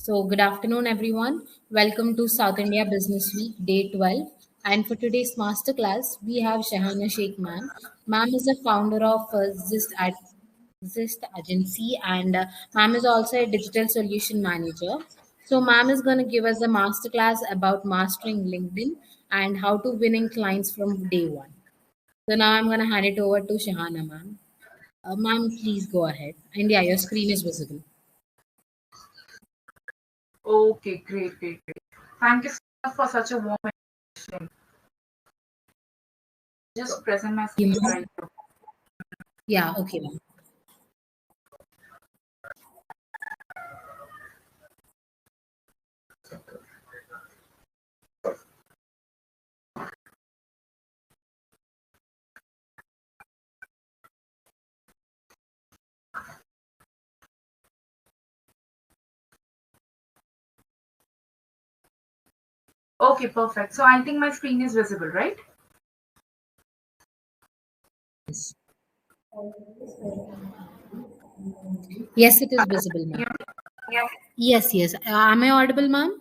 So, good afternoon, everyone. Welcome to South India Business Week, day 12. And for today's masterclass, we have Shahana Sheikh Ma'am. Ma'am is the founder of Zist Agency, and Ma'am is also a digital solution manager. So, Ma'am is going to give us a masterclass about mastering LinkedIn and how to winning clients from day one. So, now I'm going to hand it over to Shahana, Ma'am. Ma'am, please go ahead. And yeah, your screen is visible. Okay, great. Thank you so much for such a warm introduction. Just present my You, screen ma'am? right now. Yeah, okay, ma'am. Okay, perfect. So I think my screen is visible, right? Yes, it is visible, ma'am. Yeah. Yes. Am I audible, ma'am?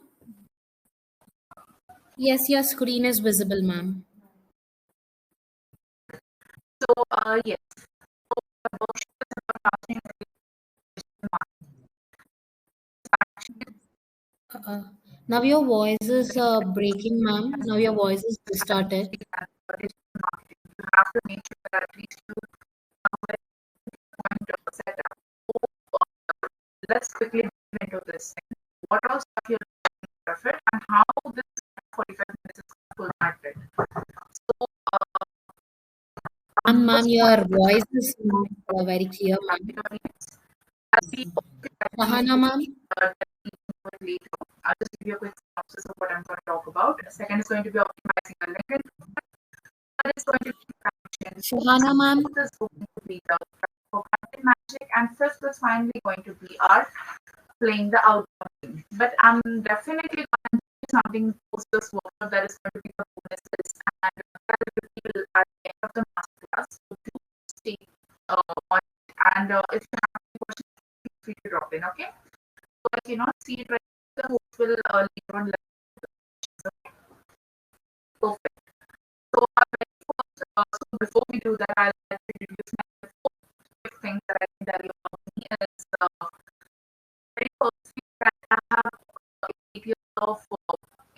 Yes, your screen is visible, ma'am. So yes, the workshop is about mastering Uh, Now your voice is breaking, ma'am. Now your voice is distorted. digital marketing. You have to make sure that at least you know where point of setup. Let's quickly dive into this. What all stuff you're looking of it and how this 45 minutes is going to impact it. So Ma'am, first your point voice is not very clear, ma'am. I'll be Shahana, ma'am. later. I'll just give you a quick synopsis of what I'm going to talk about. The second is going to be optimizing the LinkedIn. Third is going to be traction. Fourth Shahana, ma'am. is going to be the for content magic. And fifth is finally going to be our playing the outcome game. But I'm definitely going to do something post this workshop that is going to be the bonuses and that will reveal at the end of the masterclass. So do stay on it. And if you have any questions, feel free to drop in, okay? So I cannot see it right now. The host will later on let perfect. So, so before we do that, I'll like to introduce myself. Quick things that I can tell you about me is very first thing that I have 8 years of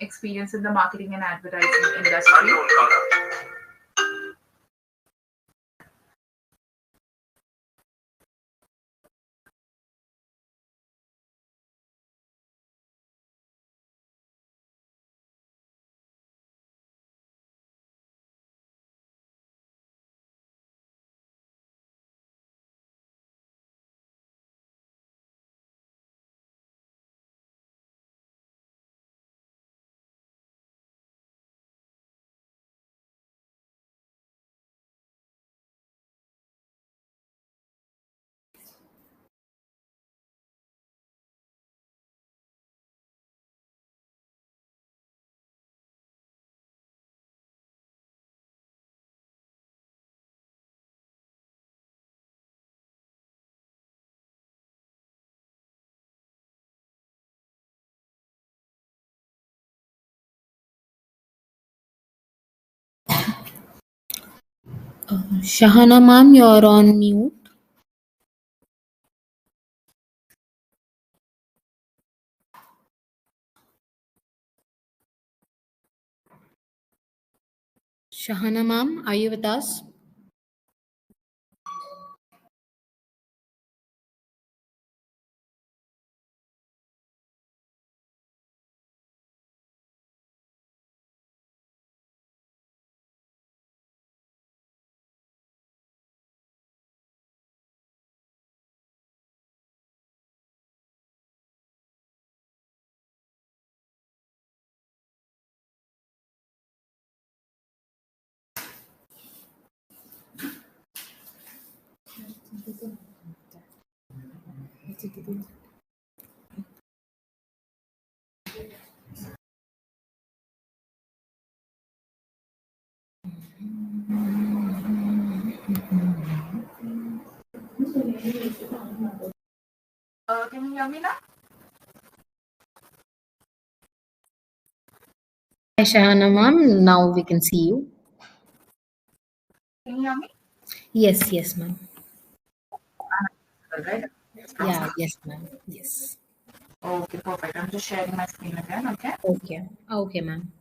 experience in the marketing and advertising industry. Shahana, ma'am, you're on mute. Shahana, ma'am, are you with us? Can you hear me now? Shahana ma'am. Now we can see you. Can you hear me? Yes, yes, ma'am. All right. Yeah, yes, ma'am. Yes. Okay, perfect. I'm just sharing my screen again. Okay. Okay. Okay, ma'am.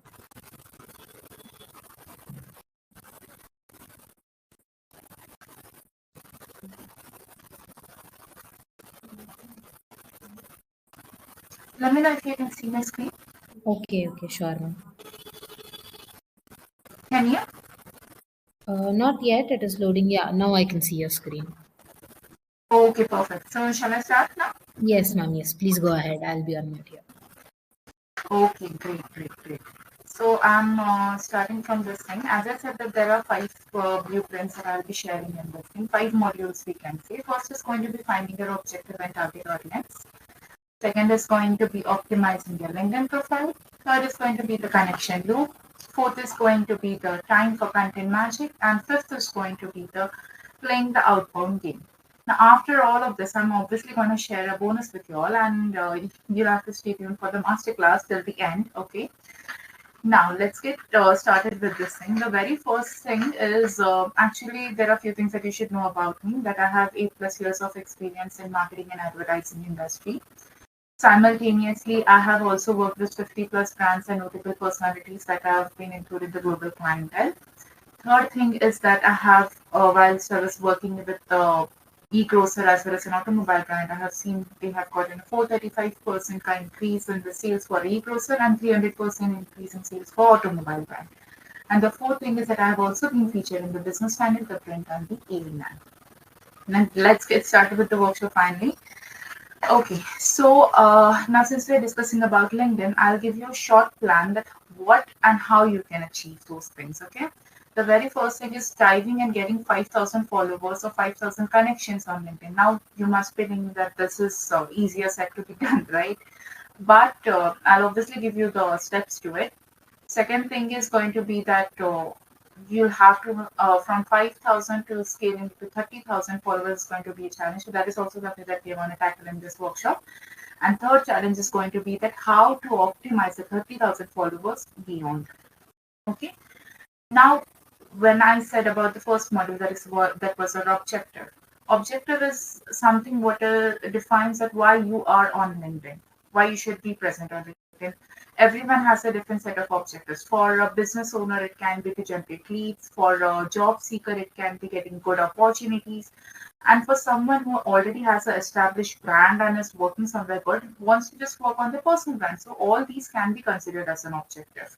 Let me know if you can see my screen. Okay, okay, sure, ma'am. Can you? Not yet. It is loading. Yeah, now I can see your screen. Okay, perfect. So shall I start now? Yes, ma'am. Yes, please go ahead. I'll be on mute here. Okay, great, great, great. So I'm starting from this thing. As I said that there are five blueprints that I'll be sharing in this thing. Five modules we can say. First is going to be finding your objective and target audience. Second is going to be optimizing your LinkedIn profile. Third is going to be the connection loop. Fourth is going to be the time for content magic. And fifth is going to be the playing the outbound game. Now, after all of this, I'm obviously going to share a bonus with you all, and you'll have to stay tuned for the masterclass till the end. Okay. Now, let's get started with this thing. The very first thing is actually there are a few things that you should know about me. That I have 8+ years of experience in marketing and advertising industry. Simultaneously, I have also worked with 50 plus brands and notable personalities that have been included the global clientele. Third thing is that I have, whilst I was working with the e-grocer as well as an automobile brand, I have seen they have gotten a 435% increase in the sales for e-grocer and 300% increase in sales for automobile brand. And the fourth thing is that I have also been featured in the business channel, the print and the AV9. Now let's get started with the workshop finally. Okay, so now since we're discussing about LinkedIn, I'll give you a short plan that what and how you can achieve those things. Okay, the very first thing is diving and getting 5,000 followers or 5,000 connections on LinkedIn. Now you must be thinking that this is easier said to be done, right? But I'll obviously give you the steps to it. Second thing is going to be that you'll have to from 5,000 to scaling to 30,000 followers is going to be a challenge. So that is also something that we want to tackle in this workshop. And third challenge is going to be that how to optimize the 30,000 followers beyond. Okay. Now, when I said about the first model, that was our objective. Objective is something what defines that why you are on LinkedIn, why you should be present on LinkedIn. Everyone has a different set of objectives. For a business owner, it can be to generate leads. For a job seeker, it can be getting good opportunities. And for someone who already has an established brand and is working somewhere good, wants to just work on the personal brand. So all these can be considered as an objective.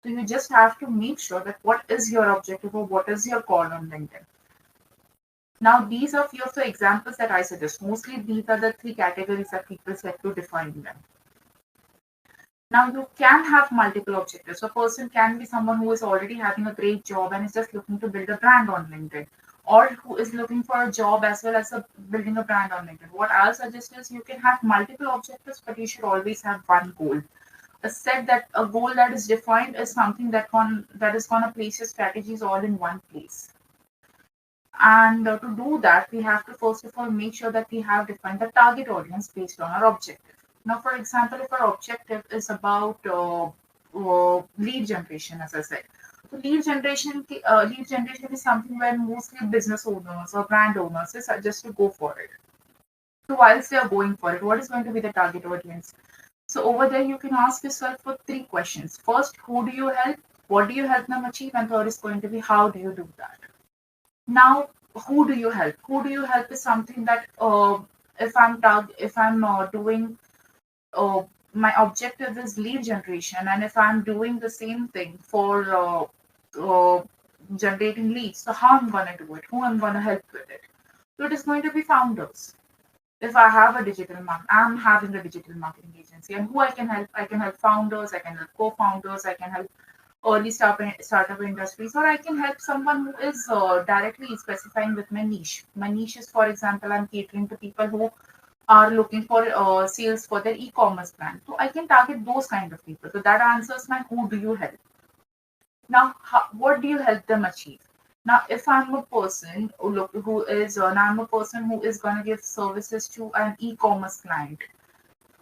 So you just have to make sure that what is your objective or what is your call on LinkedIn. Now, these are few of the examples that I suggest. Mostly these are the three categories that people set to define them. Now, you can have multiple objectives. A person can be someone who is already having a great job and is just looking to build a brand on LinkedIn, or who is looking for a job as well as building a brand on LinkedIn. What I'll suggest is you can have multiple objectives, but you should always have one goal. Said that a goal that is defined is something that is going to place your strategies all in one place. And to do that, we have to first of all make sure that we have defined the target audience based on our objective. Now, for example, if our objective is about lead generation, as I said, so lead generation is something where mostly business owners or brand owners is just to go for it. So whilst they are going for it, what is going to be the target audience? So over there, you can ask yourself for three questions. First, who do you help? What do you help them achieve? And third is going to be how do you do that? Now, who do you help? Who do you help is something that if I'm doing my objective is lead generation, and if I'm doing the same thing for generating leads, so how I'm gonna do it? Who I'm gonna help with it? So it is going to be founders. If I have a I'm having a digital marketing agency, and who I can help founders, I can help co-founders, I can help early startup industries, or I can help someone who is directly specifying with my niche. My niche is, for example, I'm catering to people who are looking for sales for their e-commerce brand. So I can target those kind of people. So that answers my who do you help. Now, what do you help them achieve? Now, if I'm a person now I'm a person who is going to give services to an e-commerce client.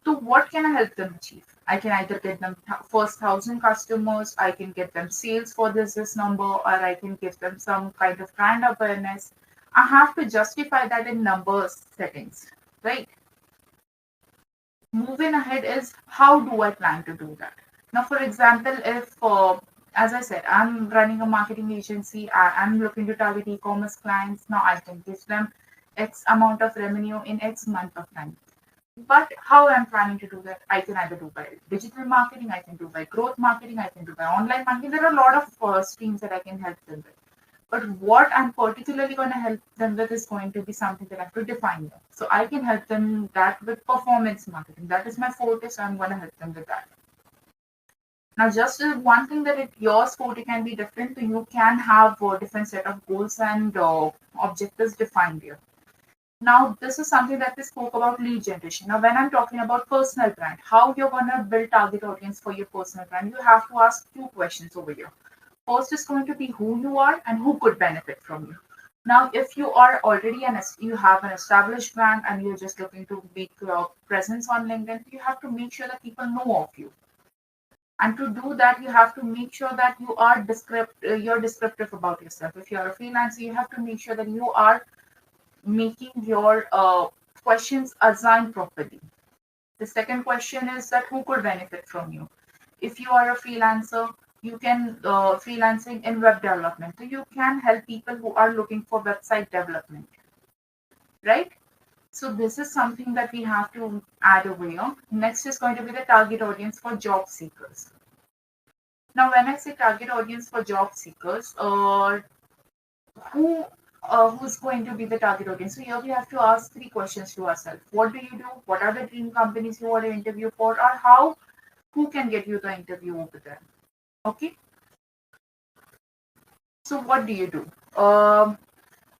So what can I help them achieve? I can either get them first 1,000 customers, I can get them sales for this number, or I can give them some kind of brand awareness. I have to justify that in numbers settings, right? Moving ahead is how do I plan to do that? Now, for example, if, as I said, I'm running a marketing agency, I'm looking to target e-commerce clients. Now, I can give them X amount of revenue in X month of time. But how I'm planning to do that, I can either do by digital marketing, I can do by growth marketing, I can do by online marketing. There are a lot of streams that I can help them with. But what I'm particularly going to help them with is going to be something that I have to define here. So I can help them that with performance marketing. That is my forte, so I'm going to help them with that. Now, just one thing that your forte can be different, so you can have a different set of goals and objectives defined here. Now, this is something that we spoke about lead generation. Now, when I'm talking about personal brand, how you're going to build target audience for your personal brand, you have to ask two questions over here. First is going to be who you are and who could benefit from you. Now, if you are already you have an established brand and you're just looking to make your presence on LinkedIn, you have to make sure that people know of you. And to do that, you have to make sure that you are you're descriptive about yourself. If you're a freelancer, you have to make sure that you are making your questions assigned properly. The second question is that who could benefit from you. If you are a freelancer, you can freelancing in web development. So you can help people who are looking for website development, right? So this is something that we have to add over here. Next is going to be the target audience for job seekers. Now, when I say target audience for job seekers, who who's going to be the target audience? So here we have to ask three questions to ourselves. What do you do? What are the dream companies you want to interview for? Or who can get you the interview over there? Okay. So what do you do?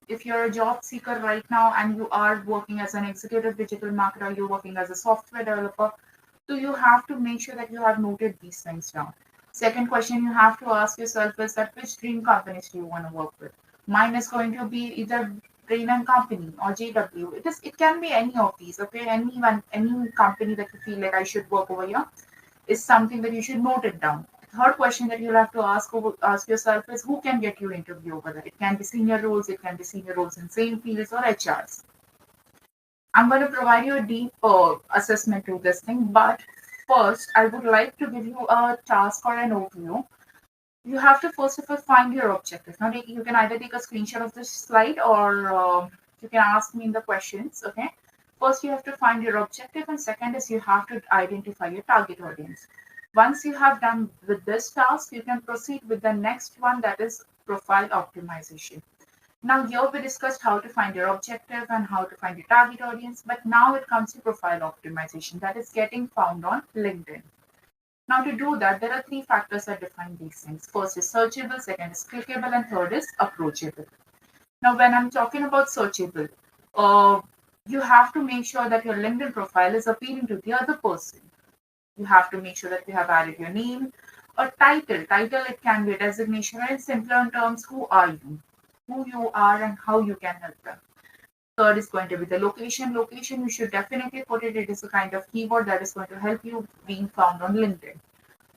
If you're a job seeker right now and you are working as an executive digital marketer, you're working as a software developer, so you have to make sure that you have noted these things down. Second question you have to ask yourself is that which dream companies do you want to work with? Mine is going to be either Brain and Company or JW. It can be any of these, okay? Any company that you feel like I should work over here is something that you should note it down. Third question that you'll have to ask yourself is who can get you interview over there. It can be senior roles, it can be senior roles in same fields or HRs. I'm going to provide you a deep assessment to this thing, but first I would like to give you a task or an overview. You have to first of all find your objective. Now you can either take a screenshot of this slide or you can ask me in the questions. Okay. First you have to find your objective, and second is you have to identify your target audience. Once you have done with this task, you can proceed with the next one, that is profile optimization. Now here we discussed how to find your objective and how to find your target audience, but now it comes to profile optimization, that is getting found on LinkedIn. Now to do that, there are three factors that define these things. First is searchable, second is clickable, and third is approachable. Now when I'm talking about searchable, you have to make sure that your LinkedIn profile is appealing to the other person. You have to make sure that you have added your name, a title. Title, it can be a designation, or in simpler terms, who are you? Who you are and how you can help them. Third is going to be the location. Location, you should definitely put it. It is a kind of keyword that is going to help you being found on LinkedIn.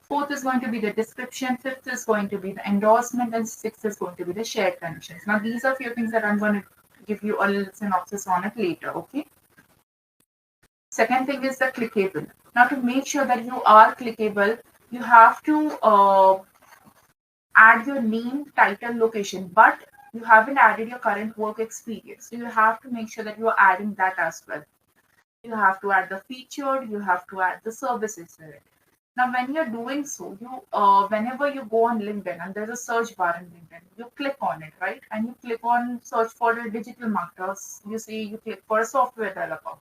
Fourth is going to be the description. Fifth is going to be the endorsement. And sixth is going to be the shared connections. Now, these are a few things that I'm going to give you a little synopsis on it later, okay? Second thing is the clickable. Now, to make sure that you are clickable, you have to add your name, title, location, but you haven't added your current work experience. So you have to make sure that you are adding that as well. You have to add the featured, you have to add the services in it. Now, when you're doing so, you whenever you go on LinkedIn and there's a search bar in LinkedIn, you click on it, right? And you click on search for a digital marketers. You click for a software developer.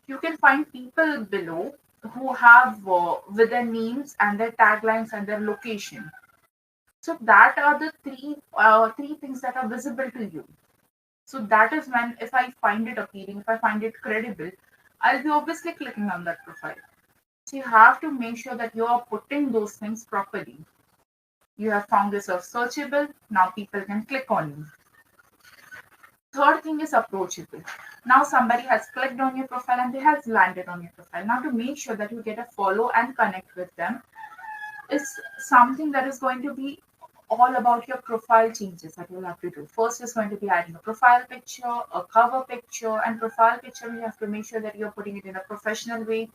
You can find people below who have with their names and their taglines and their location. So that are the three things that are visible to you. So that is when, if I find it appealing, if I find it credible, I'll be obviously clicking on that profile. So you have to make sure that you are putting those things properly. You have found yourself searchable. Now people can click on you. Third thing is approachable. Now somebody has clicked on your profile and they has landed on your profile. Now to make sure that you get a follow and connect with them is something that is going to be all about your profile changes that you'll have to do. First is going to be adding a profile picture, a cover picture, and profile picture you have to make sure that you're putting it in a professional way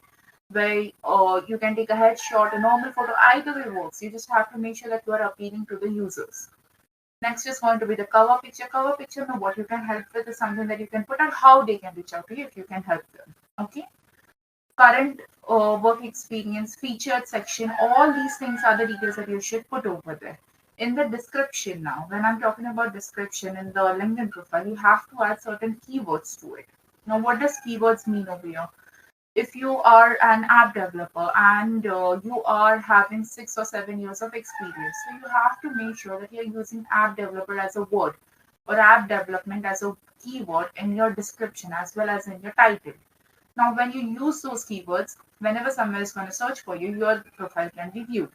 where you can take a headshot, a normal photo, either way works. You just have to make sure that you are appealing to the users. Next is going to be the cover picture. Cover picture, now what you can help with is something that you can put on how they can reach out to you if you can help them. Okay. Current work experience, featured section, all these things are the details that you should put over there. In the description now, when I'm talking about description in the LinkedIn profile, you have to add certain keywords to it. Now, what does keywords mean over here? If you are an app developer and you are having 6 or 7 years of experience, so you have to make sure that you're using app developer as a word or app development as a keyword in your description as well as in your title. Now, when you use those keywords, whenever someone is going to search for you, your profile can be viewed.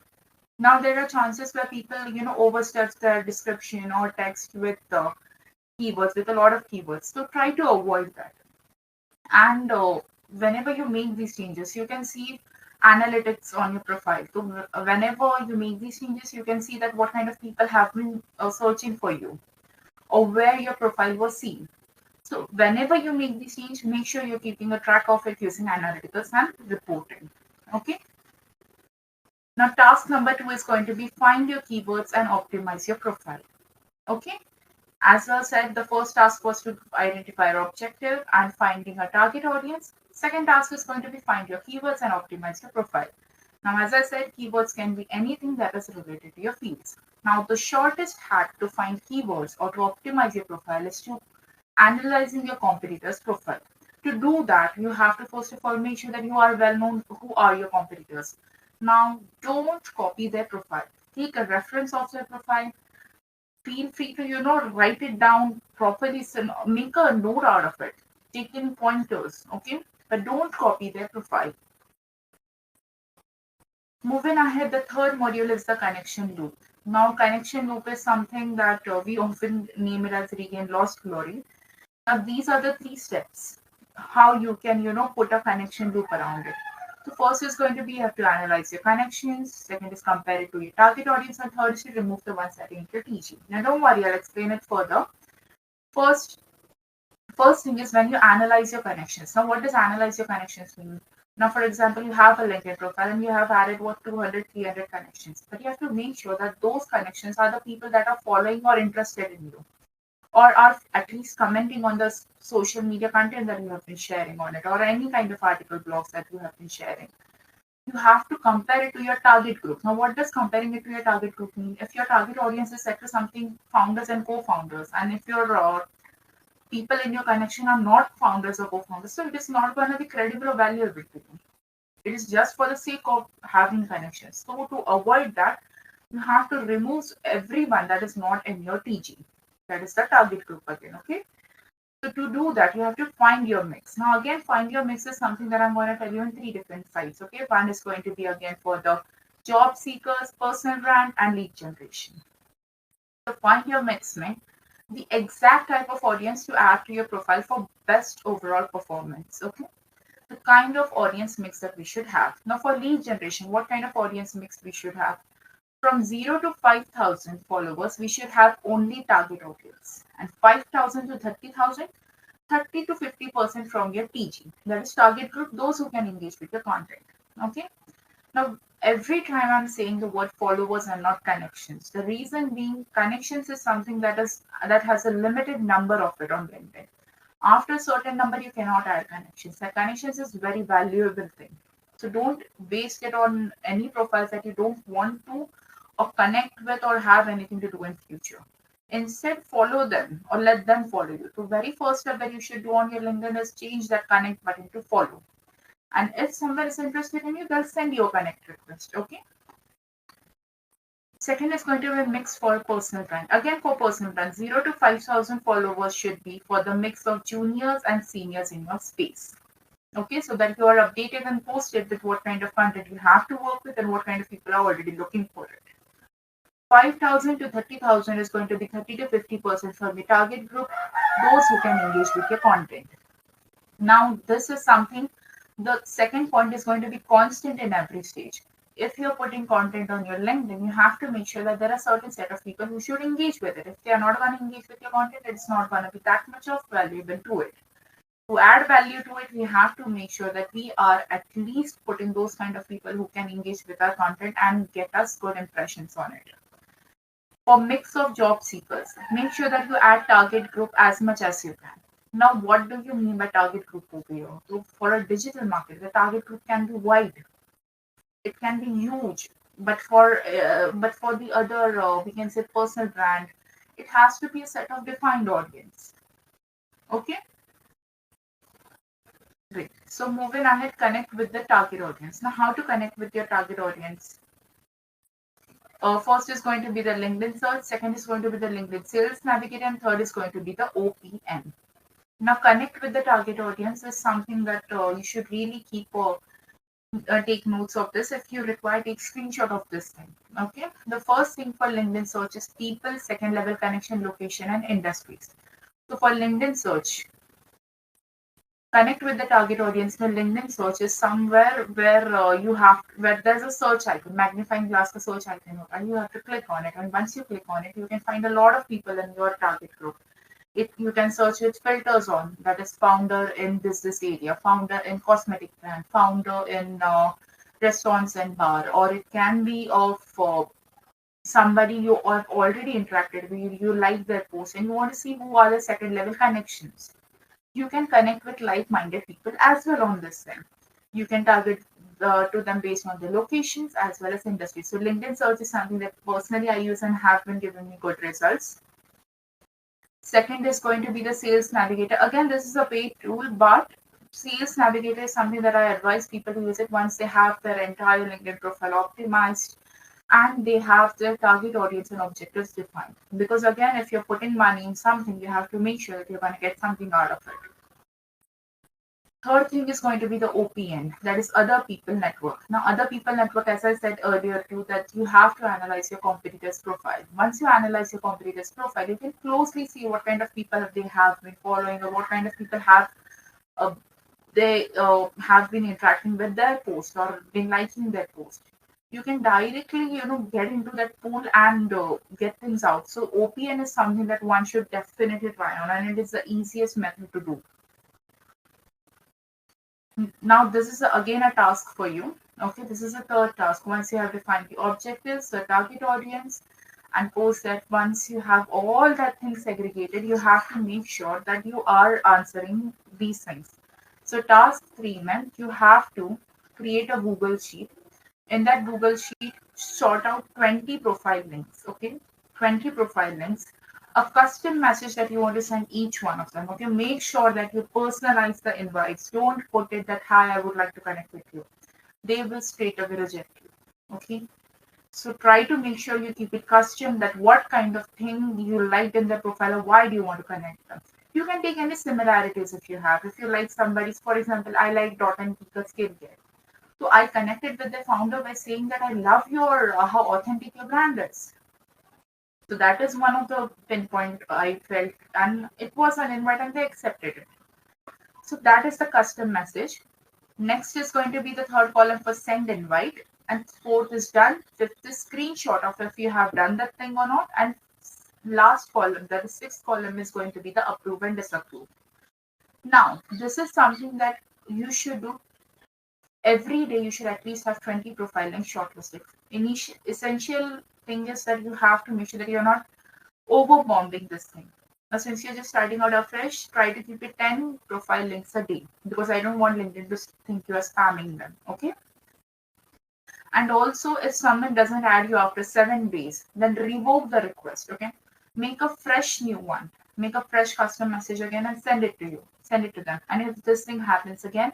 Now, there are chances where people, overstep their description or text with keywords, with a lot of keywords. So try to avoid that. And whenever you make these changes, you can see analytics on your profile. So whenever you make these changes, you can see that what kind of people have been searching for you or where your profile was seen. So whenever you make this change, make sure you're keeping a track of it using analytics and reporting. Okay. Now task number 2 is going to be find your keywords and optimize your profile. Okay. As I said, the first task was to identify your objective and finding a target audience. Second task is going to be find your keywords and optimize your profile. Now, as I said, keywords can be anything that is related to your fields. Now, the shortest hack to find keywords or to optimize your profile is to analyzing your competitor's profile. To do that, you have to first of all make sure that you are well known who are your competitors. Now, don't copy their profile. Take a reference of their profile. Feel free to, write it down properly, so make a note out of it. Take in pointers, okay? But don't copy their profile. Moving ahead, the third module is the connection loop. Now, connection loop is something that we often name it as regain lost glory. Now, these are the 3 steps how you can, put a connection loop around it. So first is going to be you have to analyze your connections. Second is compare it to your target audience. And third is to remove the ones that ain't your teaching. Now, don't worry, I'll explain it further. First thing is when you analyze your connections. Now, what does analyze your connections mean? Now, for example, you have a LinkedIn profile and you have added 200, 300 connections. But you have to make sure that those connections are the people that are following or interested in you, or are at least commenting on the social media content that you have been sharing on it, or any kind of article blogs that you have been sharing. You have to compare it to your target group. Now, what does comparing it to your target group mean? If your target audience is set to something founders and co-founders, and if your people in your connection are not founders or co-founders, so it is not going to be credible or valuable to you. It is just for the sake of having connections. So to avoid that, you have to remove everyone that is not in your TG. That is the target group again, okay? So to do that, you have to find your mix. Now again, find your mix is something that I'm going to tell you in 3 different sites, okay? One is going to be again for the job seekers, personal brand, and lead generation. So find your mix meant the exact type of audience to add to your profile for best overall performance, okay? The kind of audience mix that we should have. Now for lead generation, what kind of audience mix we should have? From 0 to 5,000 followers, we should have only target audience. And 5,000 to 30,000, 30 to 50% from your TG. That is target group, those who can engage with your content. Okay. Now, every time I'm saying the word followers and not connections, the reason being connections is something that has a limited number of it on LinkedIn. After a certain number, you cannot add connections. The connections is very valuable thing. So don't waste it on any profiles that you don't want to or connect with or have anything to do in future. Instead, follow them or let them follow you. The very first step that you should do on your LinkedIn is change that connect button to follow. And if someone is interested in you, they'll send you a connect request. Okay. Second is going to be a mix for personal brand. Again, for personal brand, 0 to 5,000 followers should be for the mix of juniors and seniors in your space. Okay, so that you are updated and posted with what kind of content you have to work with and what kind of people are already looking for it. 5,000 to 30,000 is going to be 30 to 50% from the target group, those who can engage with your content. Now, this is something, the second point is going to be constant in every stage. If you're putting content on your LinkedIn, you have to make sure that there are certain set of people who should engage with it. If they are not going to engage with your content, it's not going to be that much of valuable to it. To add value to it, we have to make sure that we are at least putting those kind of people who can engage with our content and get us good impressions on it. For mix of job seekers, make sure that you add target group as much as you can. Now, what do you mean by target group over here? So for a digital market, the target group can be wide, it can be huge, but for the other, we can say personal brand, it has to be a set of defined audience. Okay, great. So moving ahead, connect with the target audience. Now, how to connect with your target audience? First is going to be the LinkedIn search, second is going to be the LinkedIn Sales Navigator, and third is going to be the OPM. Now, connect with the target audience is something that you should really keep take notes of this. If you require, take screenshot of this thing. Okay. The first thing for LinkedIn search is people, second level connection, location, and industries. So for LinkedIn search, connect with the target audience. The LinkedIn search is somewhere where where there's a search icon, magnifying glass, the search icon, and you have to click on it. And once you click on it, you can find a lot of people in your target group. If you can search with filters on, that is founder in this area, founder in cosmetic brand, founder in restaurants and bar, or it can be of somebody you have already interacted with, you like their post and you want to see who are the second level connections. You can connect with like-minded people as well on this thing. You can target to them based on the locations as well as industry. So LinkedIn search is something that personally I use and have been giving me good results. Second is going to be the Sales Navigator. Again, this is a paid tool, but Sales Navigator is something that I advise people to use it once they have their entire LinkedIn profile optimized and they have their target audience and objectives defined. Because again, if you're putting money in something, you have to make sure that you're going to get something out of it. Third thing is going to be the OPN, that is other people network. Now, other people network, as I said earlier too, that you have to analyze your competitors' profile. Once you analyze your competitors' profile, you can closely see what kind of people they have been following or what kind of people uh, have been interacting with their post or been liking their post. You can directly, get into that pool and get things out. So OPN is something that one should definitely try on, and it is the easiest method to do. Now, this is again a task for you. Okay, this is a third task. Once you have defined the objectives, the target audience, and post that, once you have all that things segregated, you have to make sure that you are answering these things. So, task 3 meant you have to create a Google Sheet. In that Google Sheet, sort out 20 profile links. Okay, 20 profile links, a custom message that you want to send each one of them. Okay, make sure that you personalize the invites. Don't put it that, hi, I would like to connect with you. They will straight away reject you. Okay, so try to make sure you keep it custom, that what kind of thing you liked in their profile or why do you want to connect them. You can take any similarities if you have. If you like somebody's, for example, I like Dot and Kika skincare. So I connected with the founder by saying that I love your how authentic your brand is. So that is one of the pinpoint I felt, and it was an invite, and they accepted it. So that is the custom message. Next is going to be the third column for send invite, and fourth is done. Fifth is screenshot of if you have done that thing or not, and last column, that is sixth column, is going to be the approve and disapprove. Now, this is something that you should do every day. You should at least have 20 profiling shortlisted. Essential thing is that you have to make sure that you're not over bombing this thing. Now, since you're just starting out afresh, try to keep it 10 profile links a day, because I don't want LinkedIn to think you are spamming them. Okay. And also, if someone doesn't add you after 7 days, then revoke the request. Okay. Make a fresh new one. Make a fresh custom message again and send it to you. Send it to them. And if this thing happens again,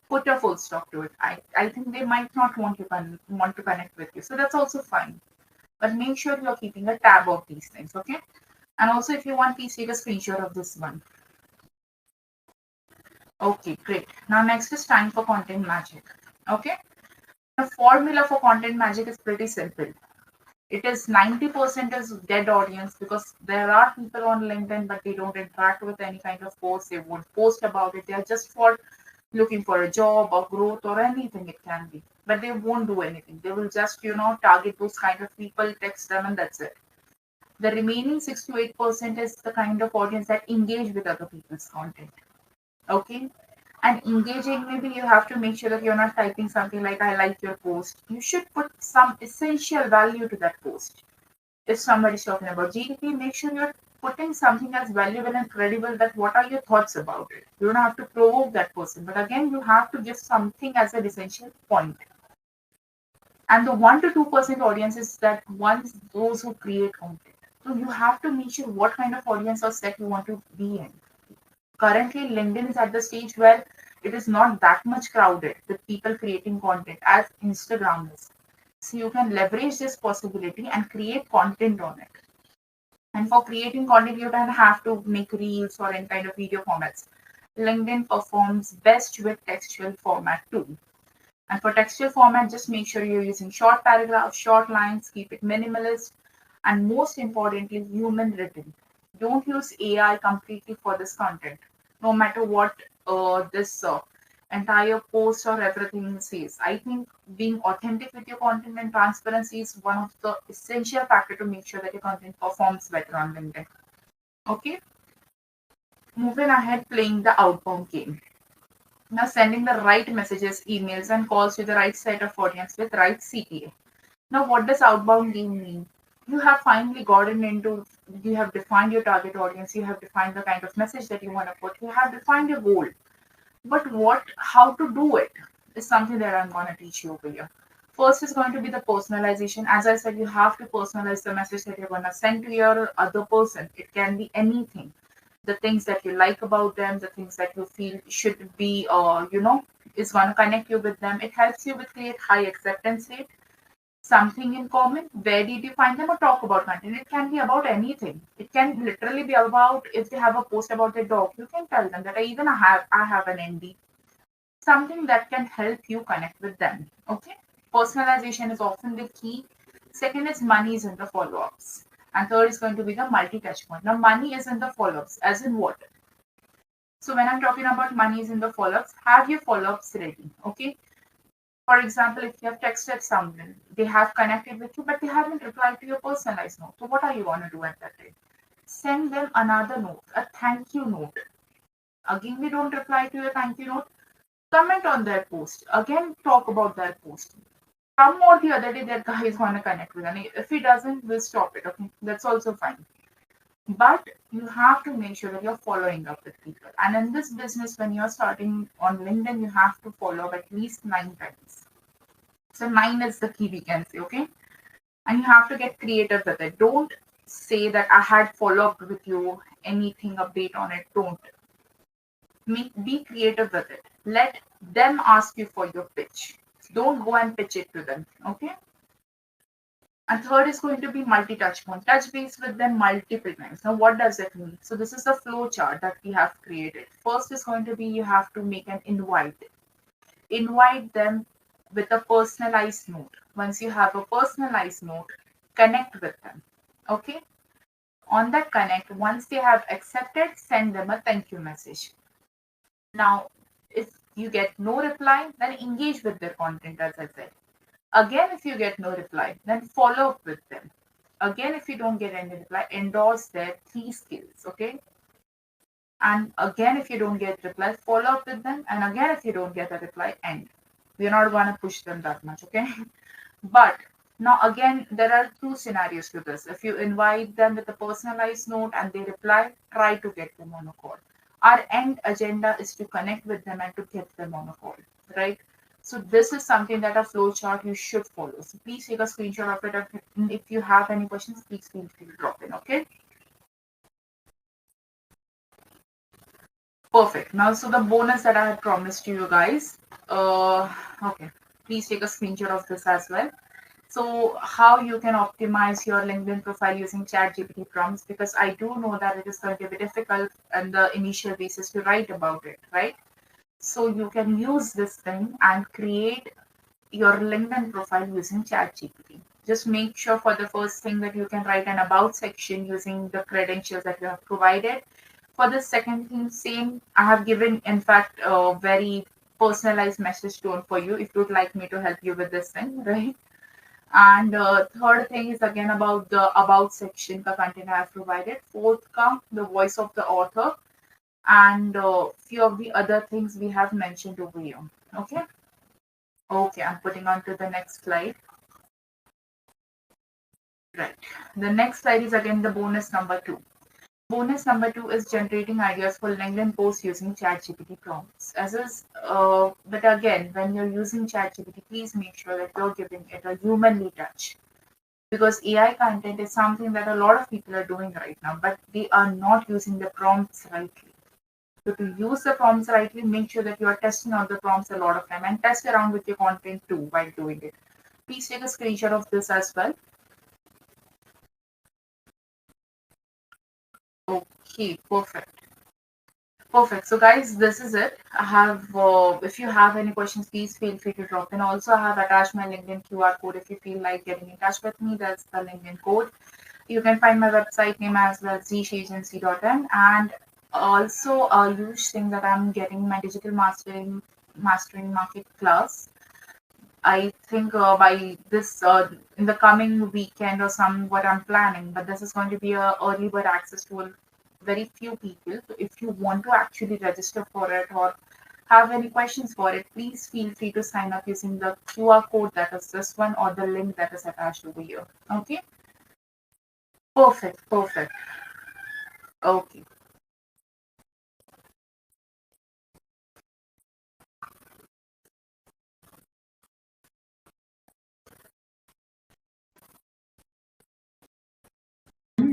put a full stop to it. I think they might not want to connect with you. So that's also fine. But make sure you're keeping a tab of these things. Okay. And also, if you want, please take a screenshot of this one. Okay, great. Now, next is time for content magic. Okay. The formula for content magic is pretty simple. It is 90% is dead audience because there are people on LinkedIn, but they don't interact with any kind of post. They won't post about it. They are just for looking for a job or growth or anything it can be. But they won't do anything. They will just, target those kind of people, text them, and that's it. The remaining 6 to 8% is the kind of audience that engage with other people's content. Okay. And engaging, maybe you have to make sure that you're not typing something like I like your post. You should put some essential value to that post. If somebody's talking about GDP, make sure you're putting something as valuable and credible, that what are your thoughts about it. You don't have to provoke that person, but again you have to give something as an essential point. And the 1 to 2% audience is that ones those who create content. So you have to make sure what kind of audience or set you want to be in. Currently, LinkedIn is at the stage where it is not that much crowded with people creating content as Instagram is. So you can leverage this possibility and create content on it. And for creating content, you don't have to make reels or any kind of video formats. LinkedIn performs best with textual format too. And for textual format, just make sure you're using short paragraphs, short lines, keep it minimalist, and most importantly, human written. Don't use AI completely for this content, no matter what this entire post or everything says. I think being authentic with your content and transparency is one of the essential factor to make sure that your content performs better on LinkedIn. Okay, moving ahead, playing the outbound game. Now, sending the right messages, emails, and calls to the right set of audience with right CTA. Now, what does outbound game mean? You have finally gotten into, you have defined your target audience, you have defined the kind of message that you want to put, you have defined your goal. But how to do it is something that I'm going to teach you over here. First is going to be the personalization. As I said, you have to personalize the message that you're going to send to your other person. It can be anything. The things that you like about them, the things that you feel should be, is going to connect you with them. It helps you with create high acceptance rate, something in common. Where did you find them or talk about content? It can be about anything. It can literally be about if they have a post about their dog, you can tell them that I have an ND. Something that can help you connect with them. Okay. Personalization is often the key. Second is money is in the follow-ups. And third is going to be the multi-touch point. Now money is in the follow-ups, as in what? So when I'm talking about money is in the follow-ups, have your follow-ups ready. Okay. For example, if you have texted someone, they have connected with you, but they haven't replied to your personalized note. So what are you going to do at that time? Send them another note, a thank you note. Again, they don't reply to your thank you note. Comment on their post. Again, talk about their post. Some or the other day, that guy is going to connect with them. If he doesn't, we'll stop it. Okay, that's also fine. But you have to make sure that you're following up with people. And in this business, when you're starting on LinkedIn, you have to follow up at least 9 times. So 9 is the key we can say, okay? And you have to get creative with it. Don't say that I had follow up with you, anything update on it. Don't. Be creative with it. Let them ask you for your pitch. Don't go and pitch it to them, okay? And third is going to be multi-touch point. Touch base with them multiple times. Now, what does it mean? So this is the flow chart that we have created. First is going to be you have to make an invite. Invite them with a personalized note. Once you have a personalized note, connect with them. Okay? On that connect, once they have accepted, send them a thank you message. Now, if you get no reply, then engage with their content, as I said. Again, if you get no reply, then follow up with them. Again, if you don't get any reply, endorse their 3 skills. Okay? And again, if you don't get reply, follow up with them. And again, if you don't get a reply, end. We're not going to push them that much, okay? But now again, there are 2 scenarios to this. If you invite them with a personalized note and they reply, try to get them on a call. Our end agenda is to connect with them and to get them on a call, right? So this is something that a flow chart you should follow. So please take a screenshot of it. If you have any questions, please feel free to drop in, okay? Perfect. Now, so the bonus that I had promised to you guys. Okay. Please take a screenshot of this as well. So how you can optimize your LinkedIn profile using ChatGPT prompts, because I do know that it is going to be difficult on the initial basis to write about it, right? So you can use this thing and create your LinkedIn profile using ChatGPT. Just make sure for the first thing that you can write an about section using the credentials that you have provided. For the second thing, same, I have given, in fact, a very personalized message tone for you if you'd like me to help you with this thing, right? And third thing is again about the about section, the content I have provided. Fourth come the voice of the author, and few of the other things we have mentioned over here. Okay. Okay, I'm putting on to the next slide. Right. The next slide is again the bonus number 2. Bonus number 2 is generating ideas for LinkedIn posts using ChatGPT prompts. But again, when you're using ChatGPT, please make sure that you're giving it a humanly touch, because AI content is something that a lot of people are doing right now, but they are not using the prompts rightly. So to use the prompts rightly, make sure that you are testing out the prompts a lot of time and test around with your content too while doing it. Please take a screenshot of this as well. Okay, perfect. Perfect. So, guys, this is it. I have, if you have any questions, please feel free to drop in. Also, I have attached my LinkedIn QR code. If you feel like getting in touch with me, that's the LinkedIn code. You can find my website name as well, zshagency.in. And also, a huge thing that I'm getting my digital mastering market class. I think by this in the coming weekend or some what I'm planning, but this is going to be a early bird access to a very few people. So if you want to actually register for it or have any questions for it, please feel free to sign up using the QR code that is this one or the link that is attached over here. Okay. Perfect. Perfect. Okay.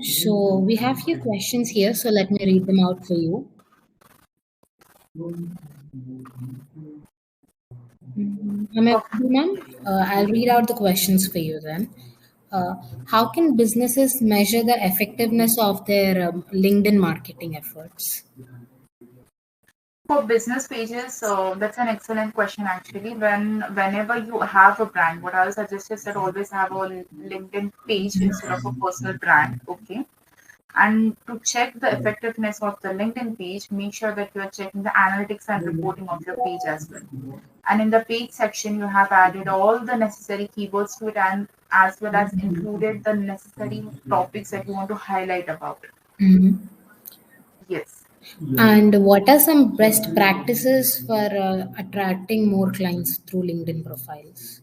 So we have few questions here, so let me read them out for you. Am I Perfect. audible, ma'am? I'll read out the questions for you then. How can businesses measure the effectiveness of their LinkedIn marketing efforts? For business pages, that's an excellent question actually. Whenever you have a brand, what I would suggest is that always have a LinkedIn page instead of a personal brand. Okay. And to check the effectiveness of the LinkedIn page, make sure that you are checking the analytics and reporting of your page as well. And in the page section, you have added all the necessary keywords to it and as well as included the necessary topics that you want to highlight about. Mhm. Yes. And what are some best practices for attracting more clients through LinkedIn profiles?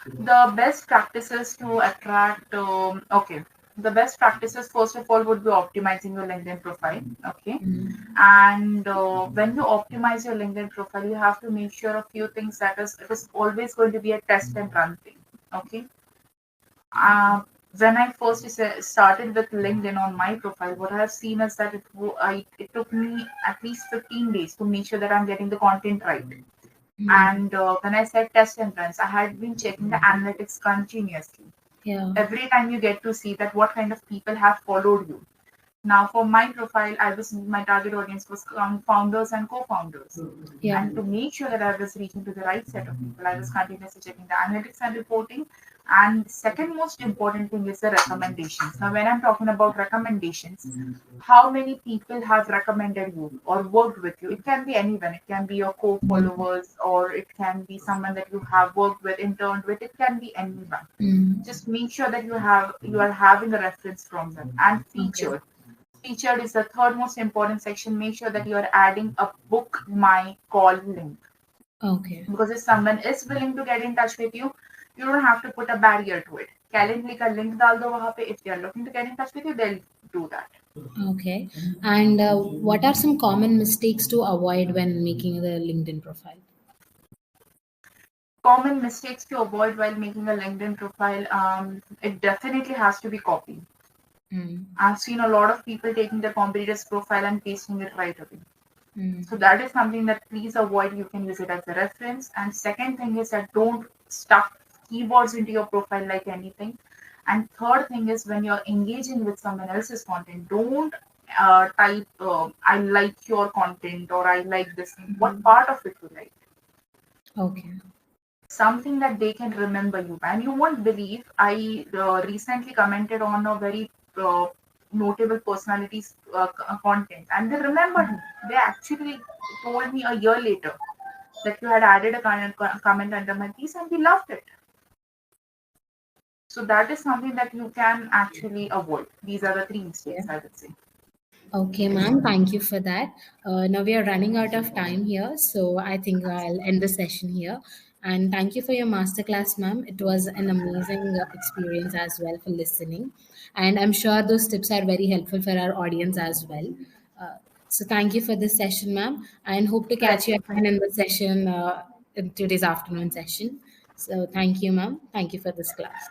The best practices to attract, okay. The best practices, first of all, would be optimizing your LinkedIn profile. Okay. And when you optimize your LinkedIn profile, you have to make sure a few things that it is always going to be a test and run thing. Okay. When I first started with LinkedIn on my profile, what I have seen is that it took me at least 15 days to make sure that I'm getting the content right. And when I said test and runs, I had been checking the analytics continuously. Yeah, Every time you get to see that what kind of people have followed you. Now, for my profile, my target audience was founders and co-founders. yeah. And to make sure that I was reaching to the right set of people, I was continuously checking the analytics and reporting. And second most important thing is the recommendations. Now, when I'm talking about recommendations, how many people have recommended you or worked with you? It can be anyone. It can be your co-followers, or it can be someone that you have worked with, interned with. It can be anyone. Mm, Just make sure that you are having a reference from them. And okay. featured is the third most important section. Make sure that you are adding a book my call link, Okay. because if someone is willing to get in touch with you, you don't have to put a barrier to it. Calendly का link डाल दो वहाँ पे. If they are looking to get in touch with you, they'll do that. Okay. And what are some common mistakes to avoid when making the LinkedIn profile? Common mistakes to avoid while making a LinkedIn profile. It definitely has to be copy. Mm, I've seen a lot of people taking their competitor's profile and pasting it right away. mm, So that is something that please avoid. You can use it as a reference. And second thing is that don't stuff keywords into your profile like anything. And third thing is when you're engaging with someone else's content, don't type I like your content or I like this thing. What part of it you like? okay. something that they can remember you. And you won't believe, I recently commented on a very notable personalities content, and they remembered me. They actually told me a year later that you had added a comment under my piece, and we loved it. So that is something that you can actually avoid. These are the three Yeah. mistakes, I would say. Okay, ma'am. Thank you for that. Now we are running out of time here, so I think I'll end the session here. And thank you for your masterclass, ma'am. It was an amazing experience as well for listening. And I'm sure those tips are very helpful for our audience as well. So thank you for this session, ma'am, and hope to catch you Pleasure. again in the session in today's afternoon session. So thank you, ma'am. Thank you for this class.